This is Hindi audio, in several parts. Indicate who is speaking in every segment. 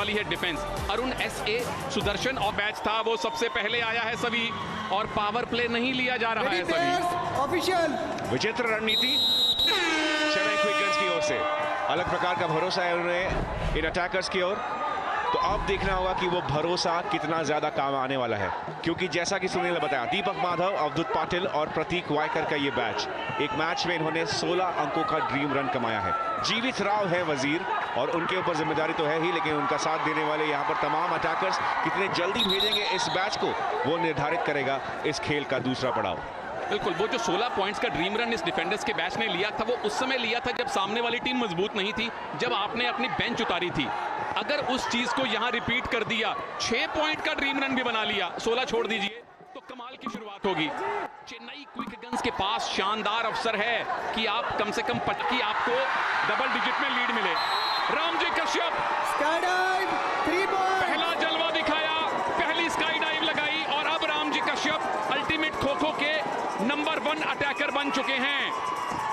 Speaker 1: वाली है डिफेंस। अरुण एसए सुदर्शन और मैच था वो सबसे पहले आया है सभी, और पावर प्ले नहीं लिया जा रहा है सभी।
Speaker 2: ऑफिशियल
Speaker 3: विचित्र रणनीति चेन्नई क्विक की ओर से, अलग प्रकार का भरोसा है उन्हें इन अटैकर्स की ओर। तो अब देखना होगा कि वो भरोसा कितना ज्यादा काम आने वाला है, क्योंकि जैसा कि सुनील ने बताया, दीपक माधव, अवधूत पाटिल और प्रतीक वायकर का ये बैच, एक मैच में इन्होंने 16 अंकों का ड्रीम रन कमाया है। जीवित राव है वजीर और उनके ऊपर जिम्मेदारी तो है ही, लेकिन उनका साथ देने वाले यहाँ पर तमाम अटैकर्स कितने जल्दी भेजेंगे इस बैच को, वो निर्धारित करेगा इस खेल का दूसरा पड़ाव।
Speaker 1: बिल्कुल, वो जो 16 पॉइंट्स का ड्रीम रन इस डिफेंडर्स के बैच ने लिया था, वो उस समय लिया था जब सामने वाली टीम मजबूत नहीं थी, जब आपने अपनी बेंच उतारी थी। अगर उस चीज को यहां रिपीट कर दिया, 6 पॉइंट का ड्रीम रन भी बना लिया, 16 छोड़ दीजिए, तो कमाल की शुरुआत होगी। चेन्नई क्विक गन्स के पास शानदार अवसर है कि आप कम से कम कि आपको डबल डिजिट में लीड मिले। Ramji Kashyap
Speaker 2: sky dive 3 point,
Speaker 1: पहला जलवा दिखाया, पहली स्काई डाइव लगाई, और अब रामजी कश्यप अल्टीमेट खो-खो के नंबर 1 अटैकर बन चुके हैं।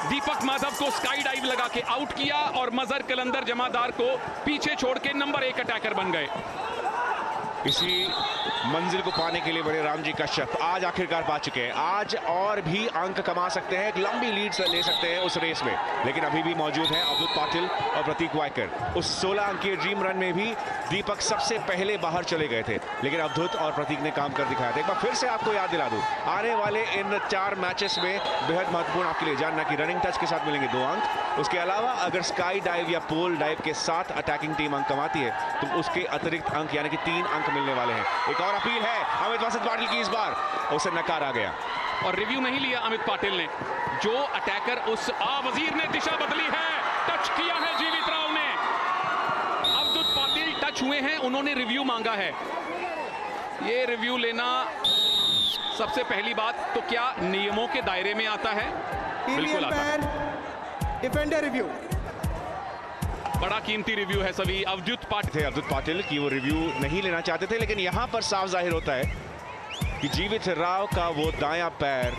Speaker 1: दीपक माधव को स्काई डाइव लगा के आउट किया और मजहर कलंदर जमादार को पीछे छोड़ के नंबर 1 अटैकर बन गए।
Speaker 3: इसी मंजिल को पाने के लिए बड़े रामजी कश्यप आज आखिरकार पा चुके हैं। आज और भी अंक कमा सकते हैं, एक लंबी लीड से ले सकते हैं उस रेस में, लेकिन अभी भी मौजूद हैं अवधूत पाटिल और प्रतीक वायकर। उस 16 अंकीय ड्रीम रन में भी दीपक सबसे पहले बाहर चले गए थे, लेकिन अवधूत और प्रतीक ने काम कर दिखाया था। एक बार फिर से आपको याद दिला दूं, आने वाले इन 4 मैचेस में बेहद महत्वपूर्ण आपके लिए जानना कि रनिंग टच के साथ मिलेंगे 2 अंक। उसके अलावा अगर स्काई डाइव या पोल डाइव के साथ अटैकिंग टीम अंक कमाती है तो उसके अतिरिक्त अंक यानी कि 3 अंक मिलने वाले हैं। एक और अपील है अमित वसंत पाटिल की, इस बार उसे नकारा गया
Speaker 1: और रिव्यू नहीं लिया अमित पाटिल ने। जो अटैकर उस वजीर ने दिशा बदली है, टच किया है जीवित राव ने, अवधूत पाटिल टच हुए हैं, उन्होंने रिव्यू मांगा है। ये रिव्यू लेना सबसे पहली बात तो क्या नियमों के दायरे में आता है? बिल्कुल आता है।
Speaker 2: डिफेंडर रिव्यू
Speaker 1: बड़ा कीमती रिव्यू है सभी। अवधूत
Speaker 3: पाटिल की वो रिव्यू नहीं लेना चाहते थे, लेकिन यहां पर साफ जाहिर होता है कि जीवित राव का वो दायां पैर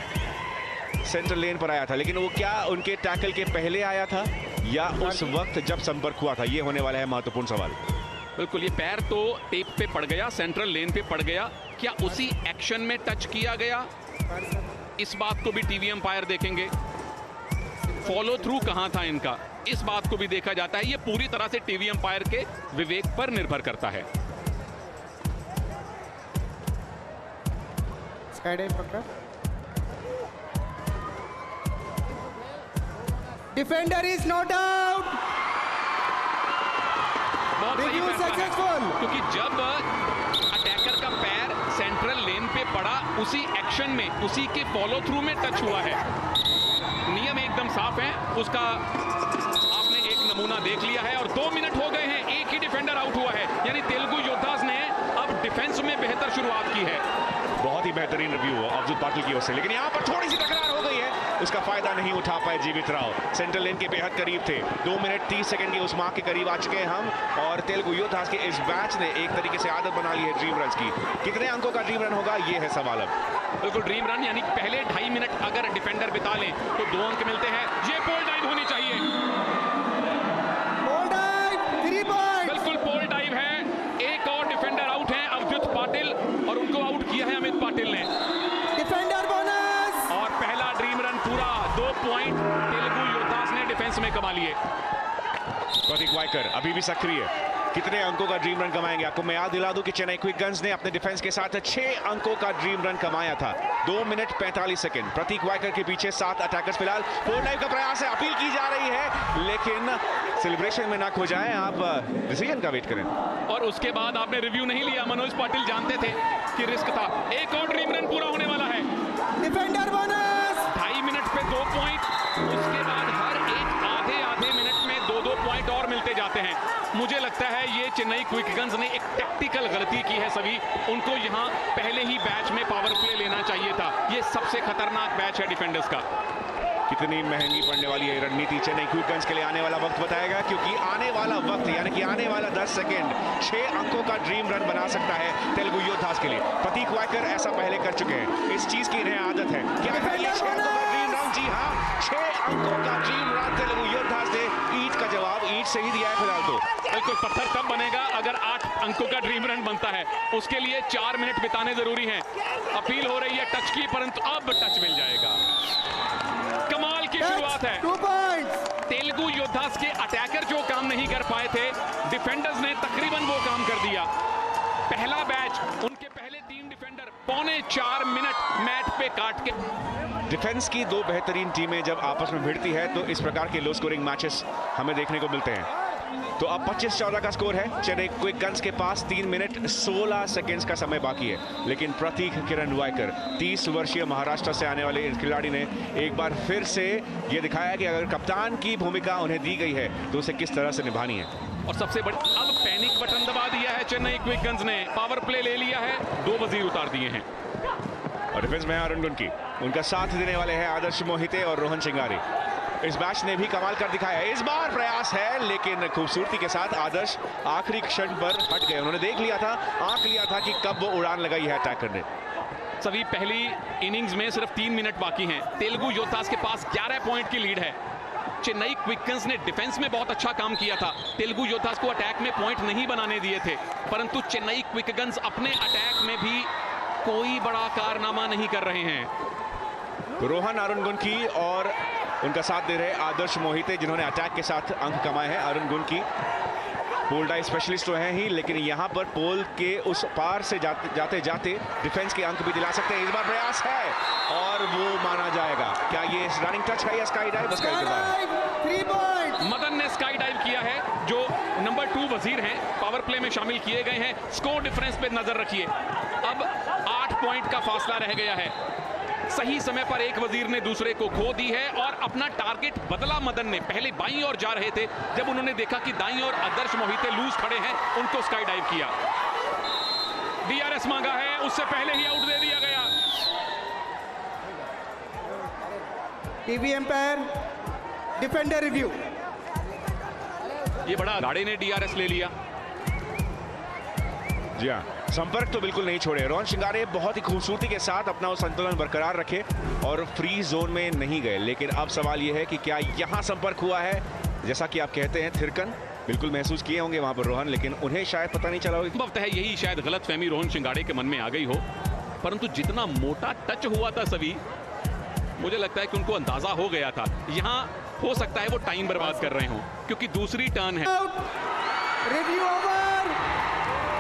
Speaker 3: सेंट्रल लेन पर आया था, लेकिन वो क्या उनके टैकल के पहले आया था या उस वक्त जब संपर्क हुआ था? ये होने वाला है महत्वपूर्ण सवाल।
Speaker 1: बिल्कुल, ये पैर तो टेप पे पड़ गया, सेंट्रल लेन पे पड़ गया, क्या उसी एक्शन में टच किया गया? इस बात को भी टीवी अंपायर देखेंगे। फॉलो थ्रू कहां था इनका, इस बात को भी देखा जाता है। ये पूरी तरह से टीवी अंपायर के विवेक पर निर्भर करता है।
Speaker 2: स्काई डाइव पकड़ा, डिफेंडर इज नॉट आउट,
Speaker 1: बहुत सही
Speaker 2: रिव्यू
Speaker 1: फैसला है,
Speaker 2: सक्सेसफुल।
Speaker 1: क्योंकि जब अटैकर का पैर सेंट्रल लेन पे पड़ा, उसी एक्शन में, उसी के फॉलो थ्रू में टच हुआ है। नियम एकदम साफ है, उसका आपने एक नमूना देख लिया है, और 2 मिनट हो गए हैं, एक ही डिफेंडर आउट हुआ है, यानी तेलुगु योद्धास ने अब डिफेंस में बेहतर शुरुआत की है।
Speaker 3: बहुत ही बेहतरीन रिव्यू अवधूत पाटिल की ओर से, लेकिन यहाँ पर थोड़ी सी तकरार हो गई है, उसका फायदा नहीं उठा पाए जीवित राव। सेंट्रल लेन के बेहद करीब थे, 2 मिनट 30 सेकंड के उस मार्क के करीब आ चुके हैं हम, और तेलुगु योद्धास के इस बैच ने एक तरीके से आदत बना ली है ड्रीम रन की। कितने अंकों का ड्रीम रन होगा, ये है सवाल अब।
Speaker 1: बिल्कुल, ड्रीम रन यानी पहले 2.5 मिनट अगर डिफेंडर बिता लें तो 2 अंक मिलते हैं। ये पोल डाइव होनी चाहिए,
Speaker 2: पोल डाइव 3 पॉइंट,
Speaker 1: बिल्कुल पोल डाइव है। एक और डिफेंडर आउट है, अवधूत पाटिल, और उनको आउट किया है अमित पाटिल ने।
Speaker 2: डिफेंडर बोनस,
Speaker 1: और पहला ड्रीम रन पूरा, 2 पॉइंट तेलुगु योद्धास ने डिफेंस में कमा लिए।
Speaker 3: प्रतीक वायकर अभी भी सक्रिय, कितने अंकों का ड्रीम रन कमाएंगे? आपको मैं याद दिला दूं कि चेन्नई क्विक गन्स ने अपने डिफेंस के साथ 6 अंकों का ड्रीम रन कमाया था, 2 मिनट 45 सेकंड। प्रतीक वायकर के पीछे 7 अटैकर्स। फिलहाल पोल डाइव का प्रयास है, अपील की जा रही है, लेकिन सेलिब्रेशन में ना खो जाएं, आप डिसीजन का वेट करें।
Speaker 1: और उसके बाद आपने रिव्यू नहीं लिया, मनोज पाटिल जानते थे कि रिस्क था। एक और ड्रीम रन पूरा होने वाला है,
Speaker 2: डिफेंडर बोनस,
Speaker 1: 2.5 मिनट पे 2 पॉइंट, उसके बाद हर एक आधे मिनट में 2-2 पॉइंट और मिलते जाते हैं। मुझे लगता है ये चेन्नई क्विक गन्स ने एक टैक्टिकल गलती की है सभी, उनको यहां पहले ही बैच में पावर प्ले लेना चाहिए था। ये सबसे खतरनाक बैच है डिफेंडर्स का।
Speaker 3: कितनी महंगी पड़ने वाली है रणनीति चेन्नई क्विक गन्स के लिए, आने वाला वक्त बताएगा, क्योंकि आने वाला वक्त यानी कि आने वाला 10 सेकंड 6 अंकों का ड्रीम रन बना सकता है तेलुगु योद्धास के लिए। प्रतीक वायकर ऐसा पहले कर चुके हैं, इस चीज की इन्हें आदत है। क्या है ये 6 अंकों का ड्रीम रन? जी हाँ, 6 अंकों का ड्रीम रन तेलुगु योद्धास ने ईंट का जवाब ईंट से ही दिया है फिलहाल तो।
Speaker 1: बिल्कुल, पत्थर तब बनेगा अगर 8 अंकों का ड्रीम रन बनता है। उसके लिए 4 मिनट बिताने जरूरी हैं। अपील हो रही है टच की, परंतु अब टच मिल जाएगा। कमाल की शुरुआत है।
Speaker 2: 2 points.
Speaker 1: तेलुगु योद्धास के अटैकर जो काम नहीं कर पाए थे, डिफेंडर्स ने तकरीबन वो काम कर दिया। पहला बैच उनके पहले 3 डिफेंडर 3.25 मिनट मैट पे काट के।
Speaker 3: डिफेंस की 2 बेहतरीन टीमें जब आपस में भिड़ती है तो इस प्रकार के लो स्कोरिंग मैचेस हमें देखने को मिलते हैं। तो अब 25-14 का स्कोर है। चेन्नई क्विक गन्स के पास 3 मिनट 16 सेकेंड्स का समय बाकी है, लेकिन प्रतीक किरण वायकर 30 वर्षीय महाराष्ट्र से आने वाले इस खिलाड़ी ने एक बार फिर से ये दिखाया कि अगर कप्तान की भूमिका उन्हें दी गई है तो उसे किस तरह से निभानी है।
Speaker 1: और सबसे बड़ी, अब पैनिक बटन दबा दिया है चेन्नई क्विक गन्स ने। पावर प्ले ले लिया है, 2 वजीर उतार दिए हैं।
Speaker 3: और डिफेंस में अरुण गुनकी, उनका साथ देने वाले हैं आदर्श मोहिते और रोहन शिंगारी। इस बैच ने भी कमाल कर दिखाया। इस बार प्रयास है, लेकिन खूबसूरती के साथ आदर्श आखिरी क्षण पर हट गए। उन्होंने देख लिया था, आंक लिया था कि कब वो उड़ान लगाई है अटैकर ने।
Speaker 1: सभी पहली इनिंग्स में सिर्फ 3 मिनट बाकी हैं। तेलुगु योद्धास के पास 11 पॉइंट की लीड है। चेन्नई क्विक गन्स ने डिफेंस में बहुत अच्छा काम किया था। तेलुगु योद्धास को अटैक में पॉइंट नहीं बनाने दिए थे, परंतु चेन्नई क्विक गन्स अपने अटैक में भी कोई बड़ा कारनामा नहीं कर रहे हैं।
Speaker 3: रोहन अरुण गुनकी और उनका साथ दे रहे आदर्श मोहिते, जिन्होंने अटैक के साथ अंक कमाए हैं। अरुण गुनकी पोल डाई स्पेशलिस्ट तो हैं ही, लेकिन यहां पर पोल के उस पार से जाते जाते डिफेंस के अंक भी दिला सकते हैं। इस बार प्रयास है और वो माना जाएगा। क्या ये रनिंग टच है या sky dive?
Speaker 2: Sky dive, 3 points.
Speaker 1: Madan ने स्काई डाइव किया है, जो नंबर 2 वजीर हैं, पावर प्ले में शामिल किए गए हैं। स्कोर डिफरेंस पे नजर रखिए। अब 8 पॉइंट का फासला रह गया है। सही समय पर एक वजीर ने दूसरे को खो दी है और अपना टारगेट बदला। मदन ने पहले बाईं ओर जा रहे थे, जब उन्होंने देखा कि दाईं ओर आदर्श मोहिते लूज खड़े हैं, उनको स्काई डाइव किया। डीआरएस मांगा है, उससे पहले ही आउट दे दिया गया।
Speaker 2: TV umpire, defender review.
Speaker 1: ये बड़ा गाड़े ने डीआरएस ले लिया।
Speaker 3: जी हाँ, संपर्क तो बिल्कुल नहीं छोड़े। रोहन शिंगारे बहुत ही खूबसूरती के साथ अपना वो संतुलन बरकरार रखे और फ्री जोन में नहीं गए। लेकिन अब सवाल यह है कि क्या यहाँ संपर्क हुआ है? जैसा कि आप कहते हैं, थिरकन बिल्कुल महसूस किए होंगे वहां पर रोहन, लेकिन उन्हें शायद पता नहीं चला होगा।
Speaker 1: संभवतः यही शायद गलतफहमी रोहन शिंगाड़े के मन में आ गई हो, परंतु जितना मोटा टच हुआ था सभी, मुझे लगता है कि उनको अंदाजा हो गया था। यहाँ हो सकता है वो टाइम बर्बाद कर रहे हो, क्योंकि दूसरी टर्न है।
Speaker 2: Out. Review over.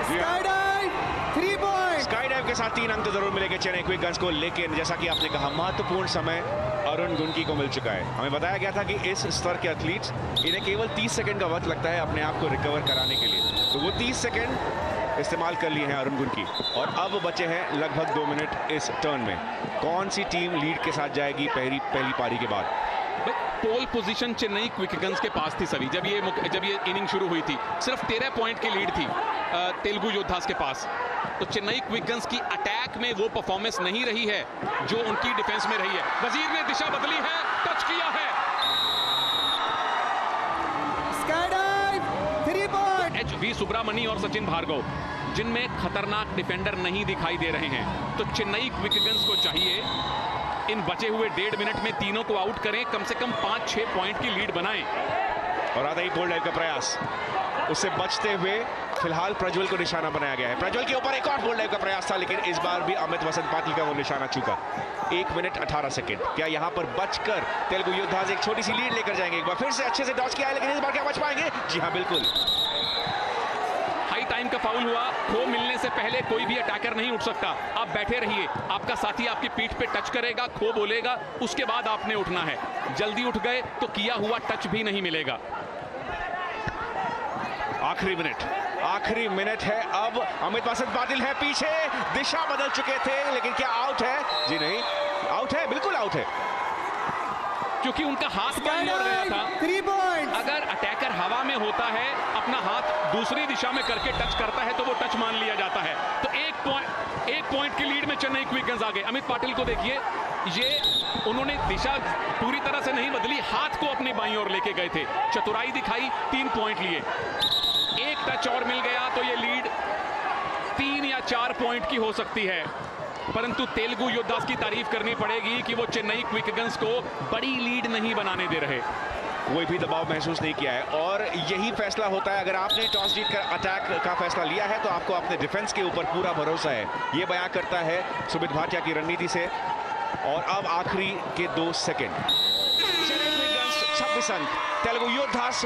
Speaker 2: Sky dive, 3 points.
Speaker 3: Sky dive के साथ 3 अंक तो जरूर मिलेंगे चेन्नई क्विक गन्स को, लेकिन जैसा कि आपने कहा, महत्वपूर्ण समय अरुण गुनकी को मिल चुका है। हमें बताया गया था कि इस स्तर के एथलीट्स, इन्हें केवल 30 सेकंड का वक्त लगता है अपने आप को रिकवर कराने के लिए, तो वो 30 सेकंड इस्तेमाल कर लिए हैं अरुण गुनकी। और अब बचे हैं लगभग 2 मिनट इस टर्न में। कौन सी टीम लीड के साथ जाएगी पहली पारी के बाद?
Speaker 1: Pole position Chennai Quick Guns के पास थी सभी। जब ये इनिंग शुरू हुई थी, सिर्फ 13 पॉइंट की लीड थी तेलुगु योद्धास के पास। तो चेन्नई क्विक गन्स की अटैक में वो परफॉर्मेंस नहीं रही है जो उनकी डिफेंस में रही है। वजीर ने दिशा बदली है, टच किया है।
Speaker 2: Sky dive, 3 points.
Speaker 1: HV Subramani और सचिन भार्गव, जिनमें खतरनाक डिफेंडर नहीं दिखाई दे रहे हैं, तो चेन्नई क्विक गन्स को चाहिए इन बचे हुए 1.5 मिनट में तीनों को आउट करें, कम से कम 5-6 पॉइंट की लीड बनाएं।
Speaker 3: और आधा ही पोल डाइव का प्रयास, उससे बचते हुए फिलहाल प्रज्वल को निशाना बनाया गया है। प्रज्वल के ऊपर एक और पोल डाइव का प्रयास था, लेकिन इस बार भी अमित वसंत पाटिल का वो निशाना चूका। 1 मिनट 18 सेकंड। क्या यहाँ पर बचकर तेलुगु योद्धा एक छोटी सी लीड लेकर जाएंगे? एक बार फिर से अच्छे से डॉच किया है, लेकिन इस बार क्या बच पाएंगे? जी हाँ, बिल्कुल।
Speaker 1: हाई टाइम का फाउल हुआ। खो मिलने से पहले कोई भी अटैकर नहीं उठ सकता। आप बैठे रहिए, आपका साथी आपकी पीठ पे टच करेगा, खो बोलेगा, उसके बाद आपने उठना है। जल्दी उठ गए तो किया हुआ टच भी नहीं मिलेगा।
Speaker 3: आखिरी मिनट है। अब अमित वसंत पाटिल है पीछे, दिशा बदल चुके थे, लेकिन क्या आउट है? जी नहीं, आउट है, बिल्कुल आउट है,
Speaker 1: क्योंकि उनका हाथ बाईं ओर गया था।
Speaker 2: 3 points.
Speaker 1: अगर अटैकर हवा में होता है, अपना हाथ दूसरी दिशा में करके टच करता है, तो वो टच मान लिया जाता है। तो 1 पॉइंट की लीड में चेन्नई क्विक गन्स आ गए। अमित पाटिल को देखिए, ये उन्होंने दिशा पूरी तरह से नहीं बदली, हाथ को अपनी बाईं ओर लेके गए थे, चतुराई दिखाई, 3 पॉइंट लिए। एक टच और मिल गया तो ये लीड 3 या 4 पॉइंट की हो सकती है। परंतु तेलुगु योद्धास की तारीफ करनी पड़ेगी कि वो चेन्नई क्विक गन्स को बड़ी लीड नहीं बनाने दे रहे।
Speaker 3: कोई भी दबाव महसूस नहीं किया है और यही फैसला होता है। अगर आपने टॉस जीतकर अटैक का फैसला लिया है तो आपको अपने डिफेंस के ऊपर पूरा भरोसा है। ये बयां करता है सुमित भाटिया की रणनीति से। और अब आखिरी के 2 सेकंड, 26 अंक तेलुगु योद्धास